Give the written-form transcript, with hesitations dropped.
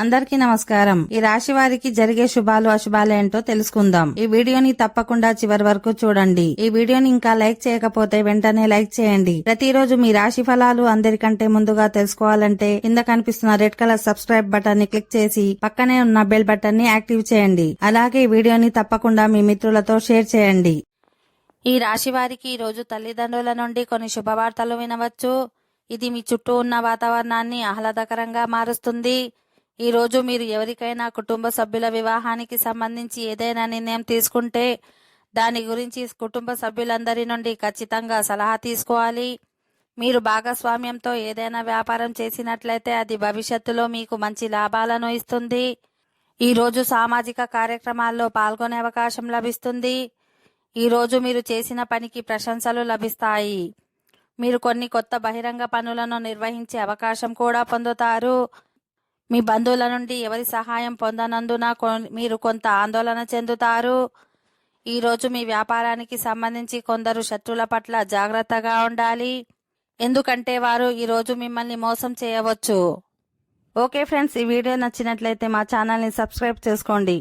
అందరికీ నమస్కారం. ఈ రాశి వారికి జరిగే శుభాలు అశుభాలు ఏంటో తెలుసుకుందాం. ఈ వీడియోని తప్పకుండా చివరి వరకు చూడండి. ఈ వీడియోని ఇంకా లైక్ చేయకపోతే వెంటనే లైక్ చేయండి. ప్రతిరోజు మీ రాశి ఫలాలు అందరికంటే ముందుగా తెలుసుకోవాలంటే కింద కనిపిస్తున్న రెడ్ కలర్ సబ్స్క్రైబ్ బటన్ ని క్లిక్ చేసి పక్కనే ఉన్న బెల్ బటన్ ని యాక్టివ్ చేయండి. అలాగే ఈ వీడియోని తప్పకుండా మీ మిత్రులతో షేర్ చేయండి. ఈ రాశి వారికి ఈ రోజు తల్లిదండ్రుల నుండి కొన్ని శుభవార్తలు వినవచ్చు. ఇది మీ చుట్టూ ఉన్న వాతావరణాన్ని ఆహ్లాదకరంగా మారుస్తుంది. ఈ రోజు మీరు ఎవరికైనా కుటుంబ సభ్యుల వివాహానికి సంబంధించి ఏదైనా నిర్ణయం తీసుకుంటే దాని గురించి కుటుంబ సభ్యులందరి నుండి ఖచ్చితంగా సలహా తీసుకోవాలి. మీరు భాగస్వామ్యంతో ఏదైనా వ్యాపారం చేసినట్లయితే అది భవిష్యత్తులో మీకు మంచి లాభాలను ఇస్తుంది. ఈ రోజు సామాజిక కార్యక్రమాల్లో పాల్గొనే అవకాశం లభిస్తుంది. ఈ రోజు మీరు చేసిన పనికి ప్రశంసలు లభిస్తాయి. మీరు కొన్ని కొత్త బహిరంగ పనులను నిర్వహించే అవకాశం కూడా పొందుతారు. మీ బంధువుల నుండి ఎవరి సహాయం పొందనందున మీరు కొంత ఆందోళన చెందుతారు. ఈరోజు మీ వ్యాపారానికి సంబంధించి కొందరు శత్రుల పట్ల జాగ్రత్తగా ఉండాలి, ఎందుకంటే వారు ఈరోజు మిమ్మల్ని మోసం చేయవచ్చు. ఓకే ఫ్రెండ్స్, ఈ వీడియో నచ్చినట్లయితే మా ఛానల్ని సబ్స్క్రైబ్ చేసుకోండి.